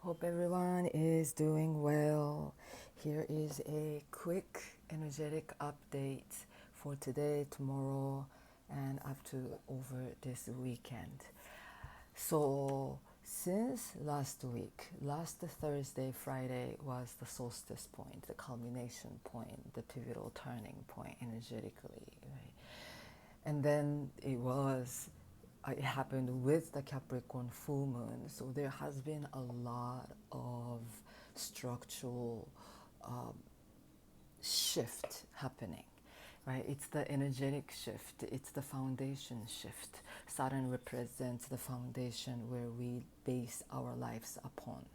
Hope everyone is doing well. Here is a quick energetic update for today, tomorrow, and up to over this weekend. So, since last week, last Thursday, Friday was the solstice point, the culmination point, the pivotal turning point energetically, right? And then it happened with the Capricorn full moon. So there has been a lot of structural um, shift happening, right? It's the energetic shift, it's the foundation shift. Saturn represents the foundation where we base our lives upon.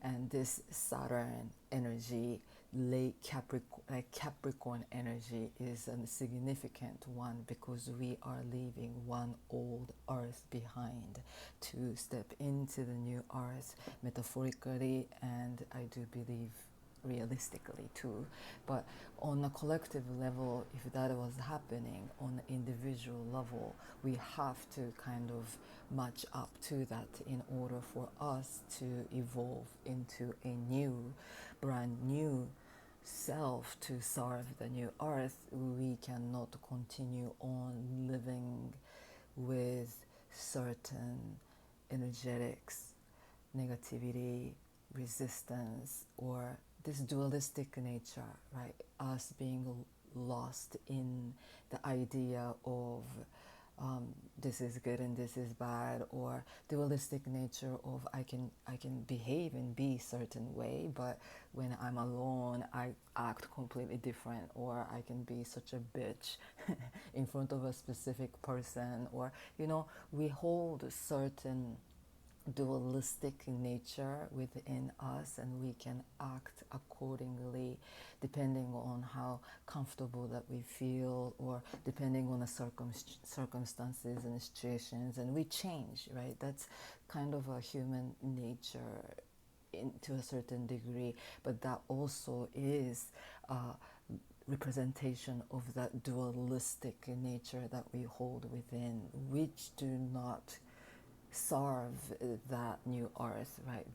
And this Saturn energy, late Capricorn energy, is a significant one because we are leaving one old earth behind to step into the new earth, metaphorically, and I do believe realistically too. But on a collective level, if that was happening on an individual level, we have to kind of match up to that in order for us to evolve into a new, brand new self to serve the new earth. We cannot continue on living with certain energetics, negativity, resistance, or this dualistic nature, right? Us being lost in the idea of this is good and this is bad, or dualistic nature of I can behave and be certain way, but when I'm alone I act completely different, or I can be such a bitch in front of a specific person, or we hold certain dualistic nature within us, and we can act accordingly depending on how comfortable that we feel, or depending on the circumstances and situations, and we change, right? That's kind of a human nature to a certain degree, but that also is representation of that dualistic nature that we hold within, which do not serve that new earth, right?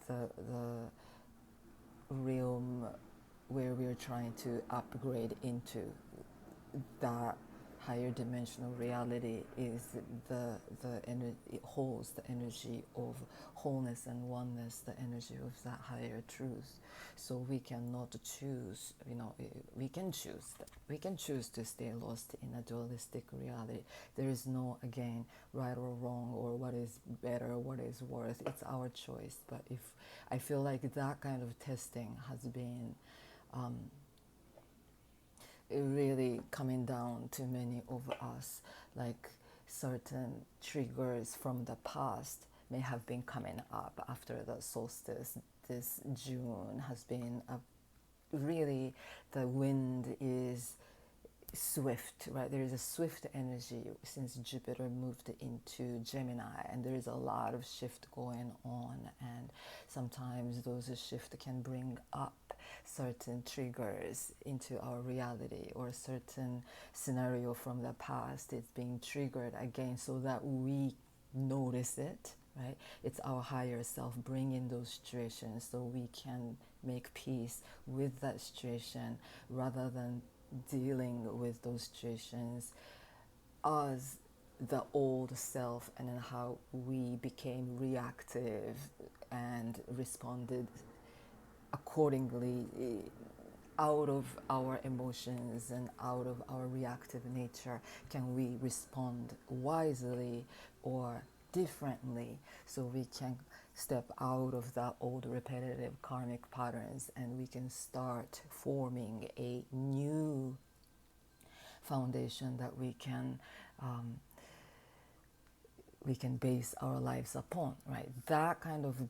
The realm where we're trying to upgrade into. That higher dimensional reality is it holds the energy of wholeness and oneness, the energy of that higher truth. So we cannot choose, we can choose to stay lost in a dualistic reality. There is no, again, right or wrong, or what is better, what is worse. It's our choice. But if I feel like that kind of testing has been really coming down to many of us, like certain triggers from the past may have been coming up after the solstice. This June has been really, the wind is swift, right? There is a swift energy since Jupiter moved into Gemini, and there is a lot of shift going on, and sometimes those shifts can bring up certain triggers into our reality, or a certain scenario from the past is being triggered again, so that we notice it, right? It's our higher self bringing those situations so we can make peace with that situation, rather than dealing with those situations as the old self, and then how we became reactive and responded accordingly out of our emotions and out of our reactive nature. Can we respond wisely or differently, so we can step out of that old repetitive karmic patterns, and we can start forming a new foundation that we can base our lives upon, right? That kind of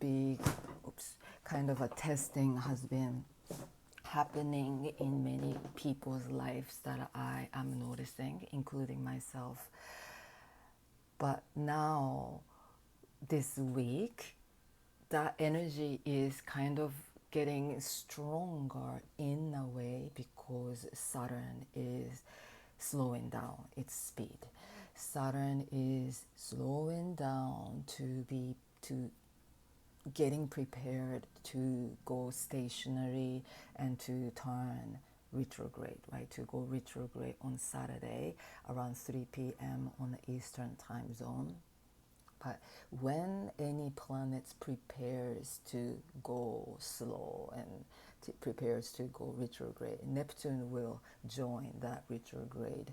a testing has been happening in many people's lives that I am noticing, including myself. But now, this week, that energy is kind of getting stronger in a way, because Saturn is slowing down its speed. Saturn is slowing down to getting prepared to go stationary and to turn retrograde, right? To go retrograde on Saturday around 3 p.m. on the Eastern time zone. But when any planet prepares to go slow and prepares to go retrograde, Neptune will join that retrograde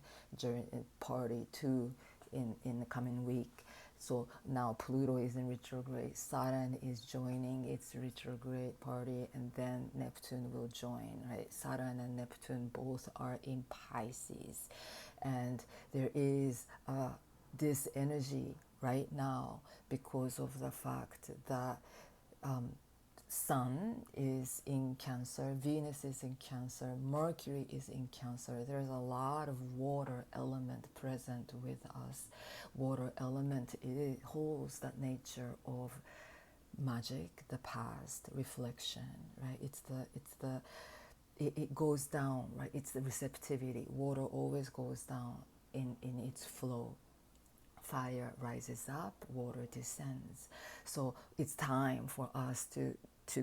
party too in the coming week. So now Pluto is in retrograde, Saturn is joining its retrograde party, and then Neptune will join, right? Saturn and Neptune both are in Pisces, and there is this energy right now because of the fact that Sun is in Cancer, Venus is in Cancer, Mercury is in Cancer. There's a lot of water element present with us. Water element, it holds that nature of magic, the past, reflection, right? It goes down, right? It's the receptivity. Water always goes down in its flow. Fire rises up, water descends. So it's time for us to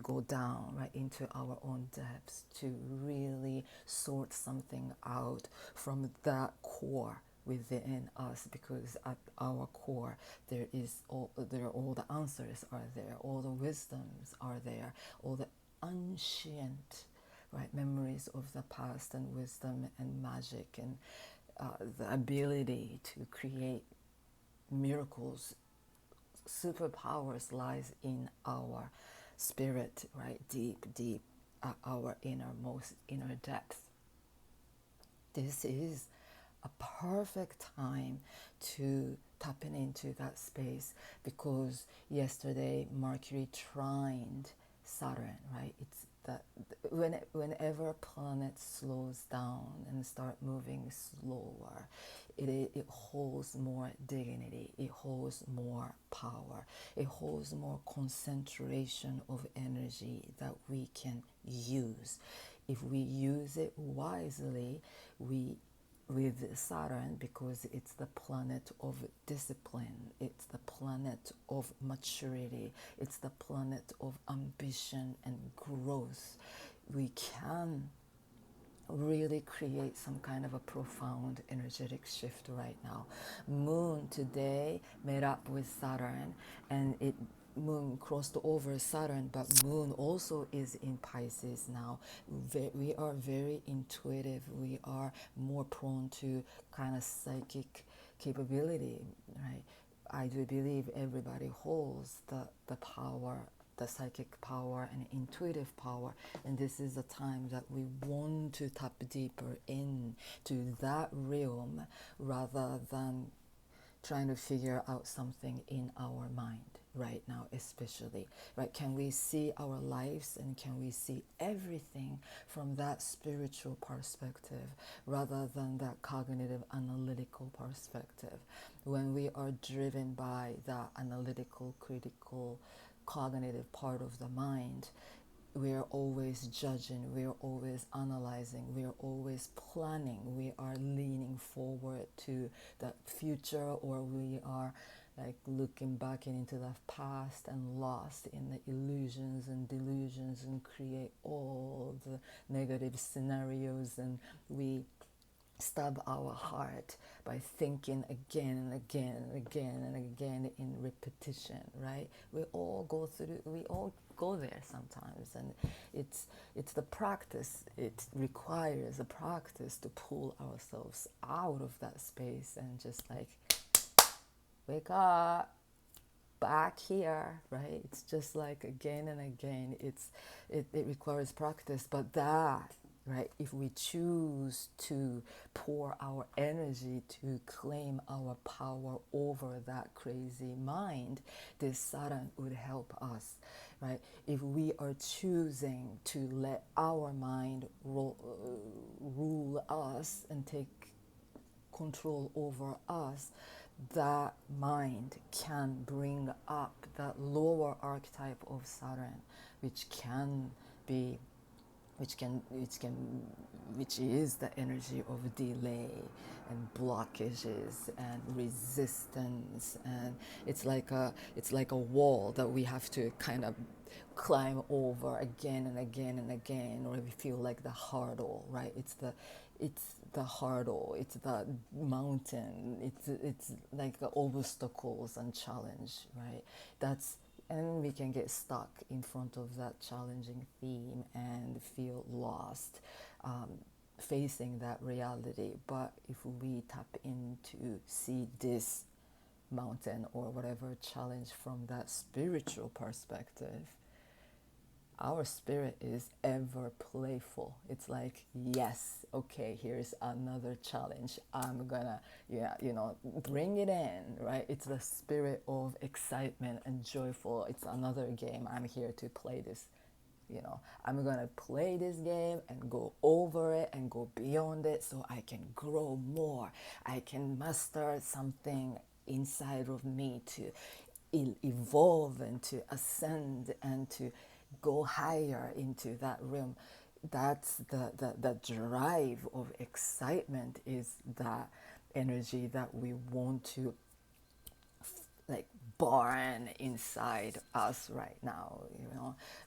go down, right, into our own depths, to really sort something out from that core within us, because at our core all the answers are there, all the wisdoms are there, all the ancient, right, memories of the past, and wisdom and magic, and the ability to create miracles, superpowers lies in our spirit, right? Deep our inner depth. This is a perfect time to tapping into that space, because yesterday Mercury trined Saturn, right? It's that whenever a planet slows down and start moving slower, it holds more dignity, it holds more power, it holds more concentration of energy that we can use. If we use it wisely, with Saturn, because it's the planet of discipline, it's the planet of maturity, it's the planet of ambition and growth, we can really create some kind of a profound energetic shift right now. Moon today met up with Saturn, and Moon crossed over Saturn, but Moon also is in Pisces now. We are very intuitive. We are more prone to kind of psychic capability, right? I do believe everybody holds the power, the psychic power and intuitive power, and this is the time that we want to tap deeper into that realm rather than trying to figure out something in our mind right now, especially, right? Can we see our lives, and can we see everything from that spiritual perspective rather than that cognitive analytical perspective? When we are driven by that analytical, critical, cognitive part of the mind, we are always judging, we are always analyzing, we are always planning, we are leaning forward to the future, or we are like looking back into the past and lost in the illusions and delusions and create all the negative scenarios, and we stab our heart by thinking again and again and again and again in repetition, right? We all go there sometimes, and it's the practice. It requires a practice to pull ourselves out of that space and just like wake up, back here, right? It's just like again and again. It requires practice, but that, right, if we choose to pour our energy to claim our power over that crazy mind, this Saturn would help us, right? If we are choosing to let our mind rule us and take control over us, that mind can bring up that lower archetype of Saturn, which can be which is the energy of delay and blockages and resistance, and it's like a wall that we have to kind of climb over again and again and again, or we feel like the hurdle, right? It's the hurdle, it's the mountain, it's like the obstacles and challenge, right? That's and we can get stuck in front of that challenging theme and feel lost, facing that reality. But if we tap into see this mountain or whatever challenge from that spiritual perspective, our spirit is ever playful. It's like, yes, okay, here's another challenge. I'm gonna, yeah, bring it in, right? It's the spirit of excitement and joyful. It's another game. I'm here to play this. I'm gonna play this game and go over it and go beyond it so I can grow more. I can master something inside of me to evolve and to ascend and to go higher into that realm. That's the drive of excitement, is that energy that we want to like born inside us right now,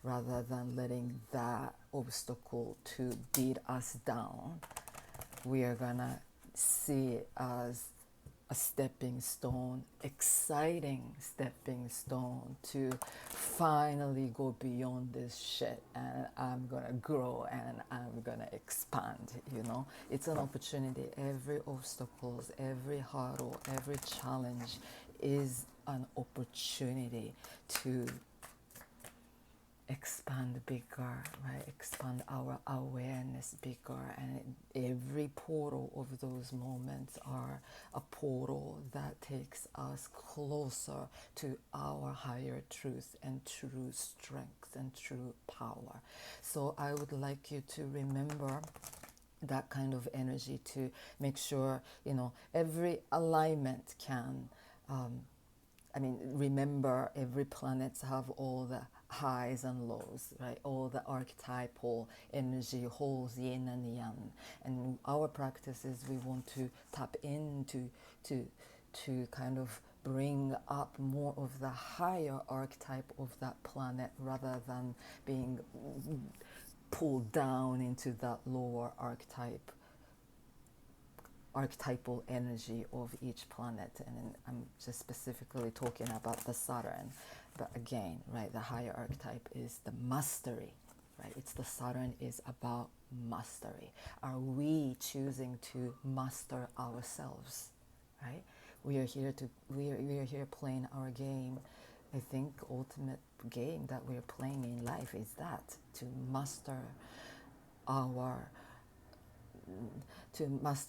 rather than letting that obstacle to beat us down. We are gonna see it as a stepping stone, exciting stepping stone to finally go beyond this shit, and I'm gonna grow and I'm gonna expand. It's an opportunity. Every obstacles, every hurdle, every challenge is an opportunity to expand bigger, right? Expand our awareness bigger, and every portal of those moments are a portal that takes us closer to our higher truth and true strength and true power. So I would like you to remember that kind of energy, to make sure every alignment can remember every planets have all the highs and lows, right? All the archetypal energy holds yin and yang. And our practices, we want to tap into to kind of bring up more of the higher archetype of that planet, rather than being pulled down into that lower archetypal energy of each planet. And I'm just specifically talking about the Saturn. But again, right, the higher archetype is the mastery, right? It's the Saturn is about mastery. Are we choosing to master ourselves, right? We are here playing our game. I think ultimate game that we're playing in life is that, to master our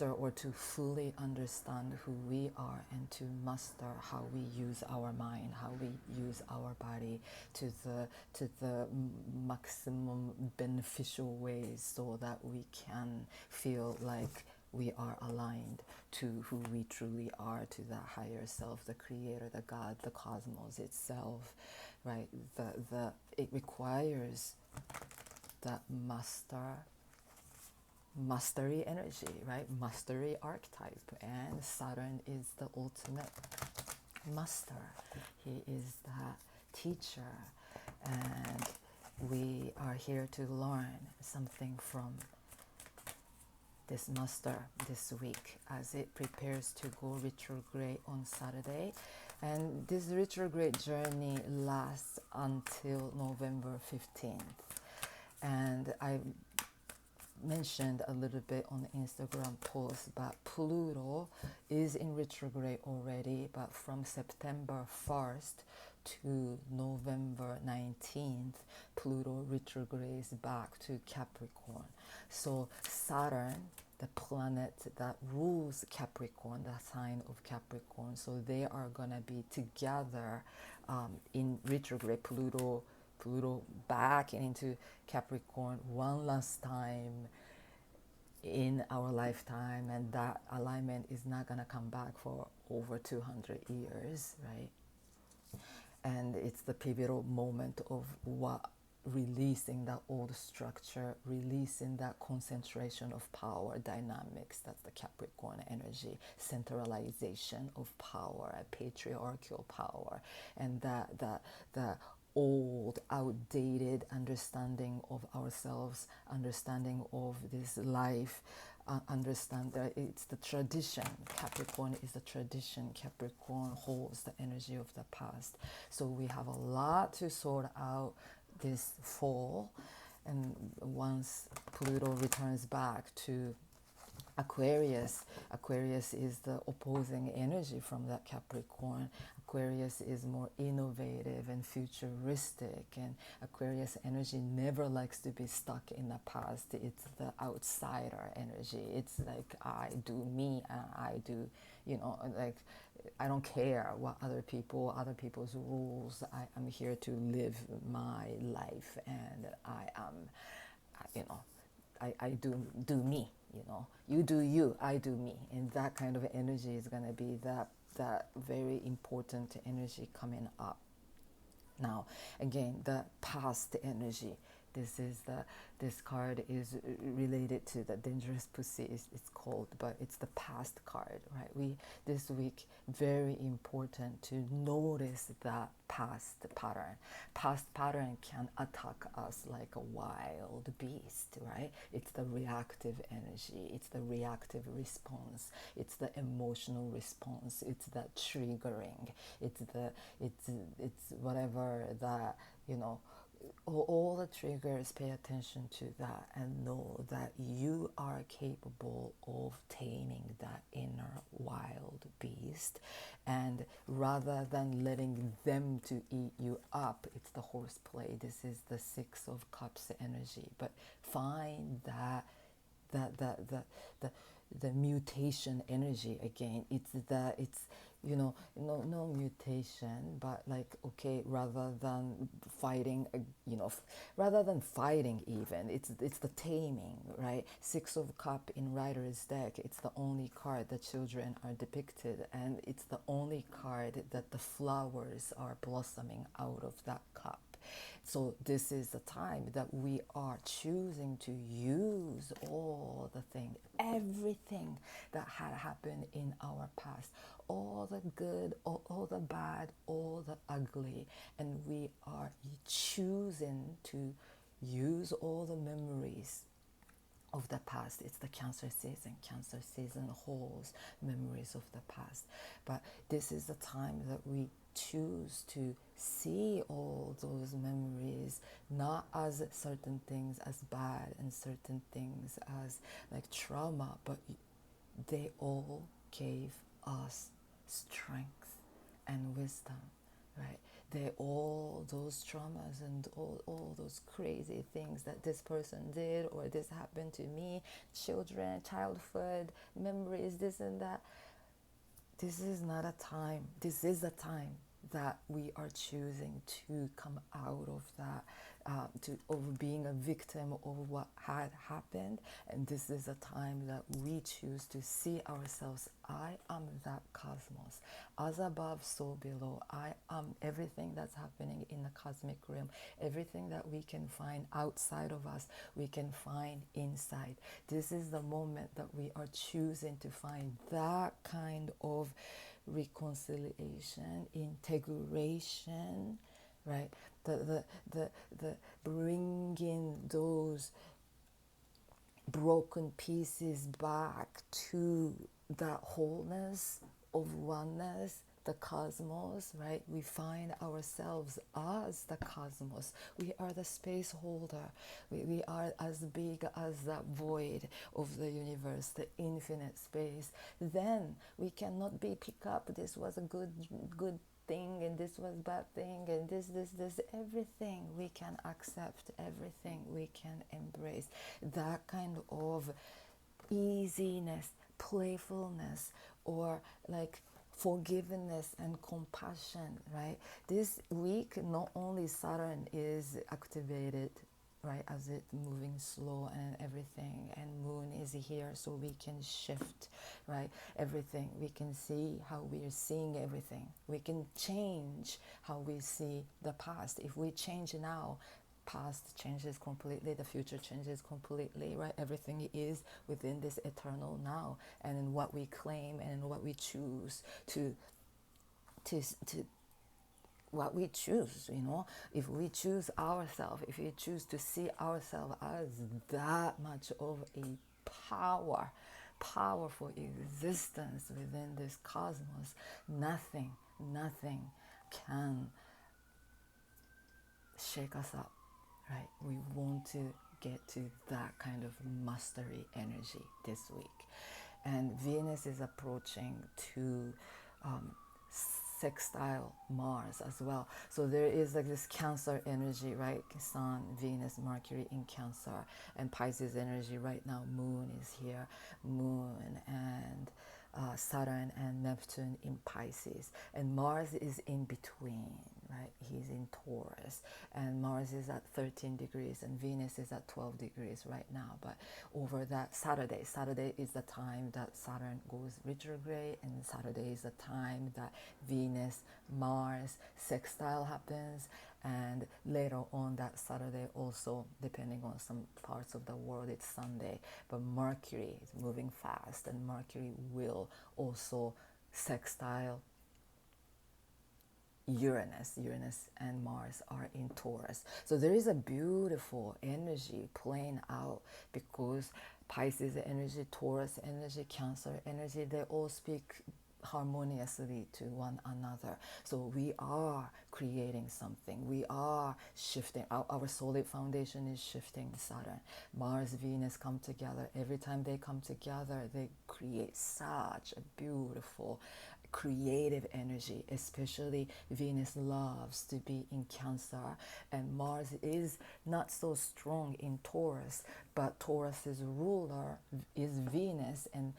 or to fully understand who we are, and to master how we use our mind, how we use our body to the maximum beneficial ways, so that we can feel like we are aligned to who we truly are, to the higher self, the creator, the God, the cosmos itself, right? It requires that mastery energy, right? Mastery archetype, and Saturn is the ultimate master. He is that teacher, and we are here to learn something from this master this week as it prepares to go retrograde on Saturday. And this retrograde journey lasts until November 15th. And I mentioned a little bit on the Instagram post, but Pluto is in retrograde already, but from September 1st to November 19th, Pluto retrogrades back to Capricorn. So Saturn, the planet that rules Capricorn, the sign of Capricorn, so they are going to be together in retrograde. Pluto back into Capricorn one last time in our lifetime, and that alignment is not going to come back for over 200 years, right? And it's the pivotal moment of what releasing that old structure, releasing that concentration of power dynamics. That's the Capricorn energy, centralization of power, patriarchal power, and that old, outdated understanding of ourselves, understanding of this life, understand that it's the tradition. Capricorn is the tradition. Capricorn holds the energy of the past. So we have a lot to sort out this fall. And once Pluto returns back to Aquarius, Aquarius is the opposing energy from that Capricorn. Aquarius is more innovative and futuristic, and Aquarius energy never likes to be stuck in the past. It's the outsider energy. It's like, I do me and I do, like, I don't care what other people's rules. I'm here to live my life, and I do me, you do you, I do me. And that kind of energy is going to be that very important energy coming up. Now, again, the past energy. This card is related to the dangerous pussy. It's called, but it's the past card, right? This week, very important to notice that past pattern. Past pattern can attack us like a wild beast, right? It's the reactive energy. It's the reactive response. It's the emotional response. It's that triggering. It's whatever that, all the triggers. Pay attention to that and know that you are capable of taming that inner wild beast. And rather than letting them to eat you up, it's the horseplay. This is the Six of Cups energy. But find the mutation energy again. No mutation, but like, okay, rather than fighting, even, it's the taming, right? Six of Cup in Rider's deck. It's the only card that children are depicted, and it's the only card that the flowers are blossoming out of that cup. So this is the time that we are choosing to use all the things, everything that had happened in our past, all the good, all the bad, all the ugly, and we are choosing to use all the memories of the past. It's the Cancer season. Cancer season holds memories of the past. But this is the time that we choose to see all those memories not as certain things as bad and certain things as like trauma, but they all gave us strength and wisdom, right? All those traumas and all those crazy things that this person did or this happened to me, children, childhood memories, this and that. This is not a time. This is a time that we are choosing to come out of that, of being a victim of what had happened. And this is a time that we choose to see ourselves. I am that cosmos. As above, so below. I am everything that's happening in the cosmic realm. Everything that we can find outside of us, we can find inside. This is the moment that we are choosing to find that kind of reconciliation, integration, right? The bringing those broken pieces back to that wholeness of oneness, the cosmos, right? We find ourselves as the cosmos. We are the space holder. We are as big as that void of the universe, the infinite space. Then we cannot be pick up. This was a good thing, and this was bad thing, and this, everything we can accept, everything we can embrace. That kind of easiness, playfulness, or like forgiveness and compassion, right? This week, not only Saturn is activated, right, as it moving slow and everything, and Moon is here, so we can shift, right, everything. We can see how we are seeing everything. We can change how we see the past. If we change now, past changes completely, the future changes completely, right? Everything is within this eternal now, and in what we claim and in what we choose to what we choose, if we choose ourselves, if we choose to see ourselves as that much of a powerful existence within this cosmos, nothing can shake us up, right? We want to get to that kind of mastery energy this week. And Venus is approaching to sextile Mars as well. So there is like this Cancer energy, right? Sun, Venus, Mercury in Cancer, and Pisces energy right now. Moon is here. Moon and Saturn and Neptune in Pisces, and Mars is in between, right? He's in Taurus, and Mars is at 13 degrees and Venus is at 12 degrees right now. But over that Saturday is the time that Saturn goes retrograde, and Saturday is the time that Venus Mars sextile happens. And later on that Saturday also, depending on some parts of the world, it's Sunday, but Mercury is moving fast, and Mercury will also sextile Uranus. Uranus and Mars are in Taurus. So there is a beautiful energy playing out, because Pisces energy, Taurus energy, Cancer energy, they all speak harmoniously to one another. So we are creating something. We are shifting. Our solid foundation is shifting. Saturn, Mars, Venus come together. Every time they come together, they create such a beautiful creative energy. Especially Venus loves to be in Cancer, and Mars is not so strong in Taurus, but Taurus's ruler is Venus, and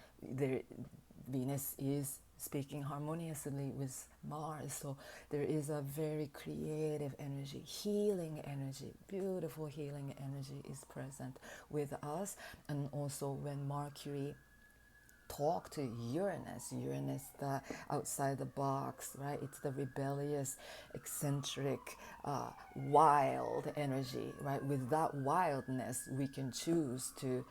Venus is speaking harmoniously with Mars. So there is a very creative energy, healing energy, beautiful healing energy is present with us. And also when Mercury talk to Uranus, the outside the box, right? It's the rebellious, eccentric, wild energy, right? With that wildness, we can choose to,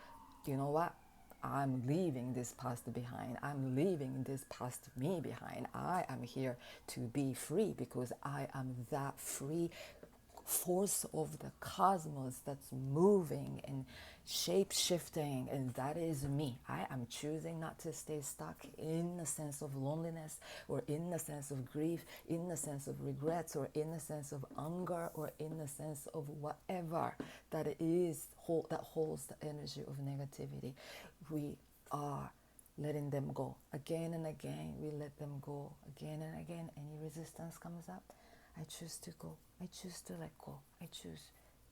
you know what? I'm leaving this past behind. I'm leaving this past me behind. I am here to be free, because I am that free force of the cosmos that's moving and shape shifting, and that is me. I am choosing not to stay stuck in the sense of loneliness, or in the sense of grief, in the sense of regrets, or in the sense of anger, or in the sense of whatever that it is that holds the energy of negativity. We are letting them go again and again. We let them go again and again. Any resistance comes up, I choose to go. I choose to let go. I choose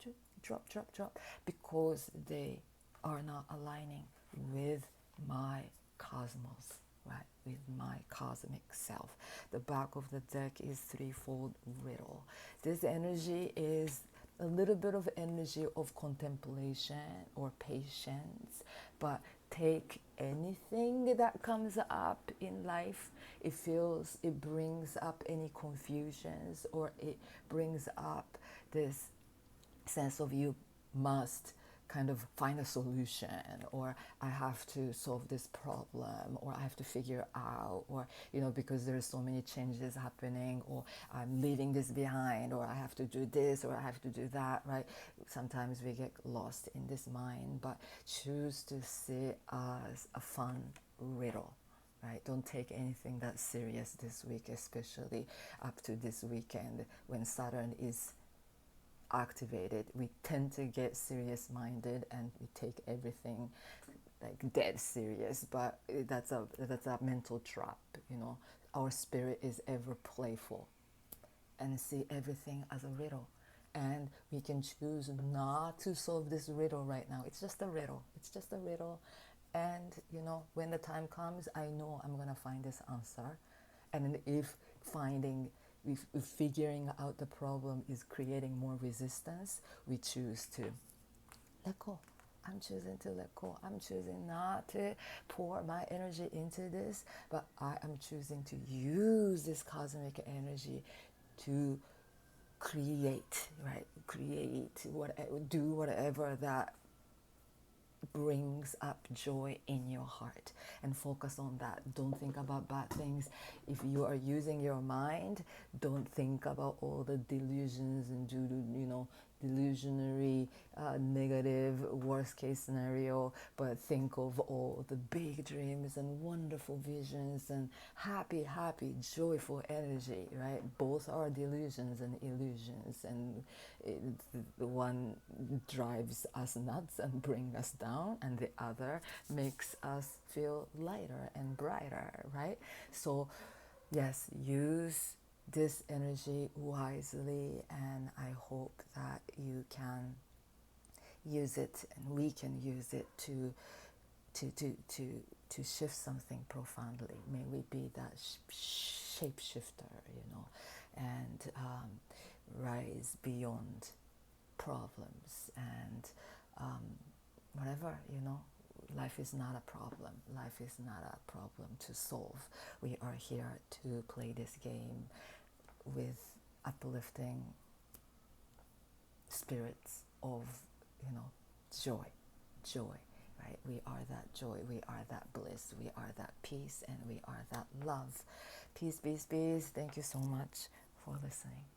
to drop, because they are not aligning with my cosmos, right? With my cosmic self. The back of the deck is threefold riddle. This energy is a little bit of energy of contemplation or patience, but take anything that comes up in life, it brings up any confusions, or it brings up this sense of you must kind of find a solution, or I have to solve this problem, or I have to figure out, or because there's so many changes happening, or I'm leaving this behind, or I have to do this, or I have to do that, right? Sometimes we get lost in this mind, but choose to see it as a fun riddle. Right? Don't take anything that serious this week, especially up to this weekend when Saturn is activated. We tend to get serious minded, and we take everything like dead serious, but that's a mental trap. Our spirit is ever playful, and see everything as a riddle, and we can choose not to solve this riddle right now. It's just a riddle. And when the time comes, I know I'm gonna find this answer. And if figuring out the problem is creating more resistance, we choose to let go. I'm choosing to let go. I'm choosing not to pour my energy into this, but I am choosing to use this cosmic energy to create right? Create, do whatever that brings up joy in your heart, and focus on that. Don't think about bad things. If you are using your mind, don't think about all the delusions and delusionary, negative, worst case scenario, but think of all the big dreams and wonderful visions and happy, joyful energy, right? Both are delusions and illusions, and the one drives us nuts and brings us down, and the other makes us feel lighter and brighter, right? So yes, use this energy wisely, and I hope that you can use it and we can use it to to to to shift something profoundly. May we be that shapeshifter, and rise beyond problems and whatever, life is not a problem. Life is not a problem to solve. We are here to play this game with uplifting spirits of, joy, right? We are that joy, we are that bliss, we are that peace, and we are that love. Peace, peace, peace. Thank you so much for listening.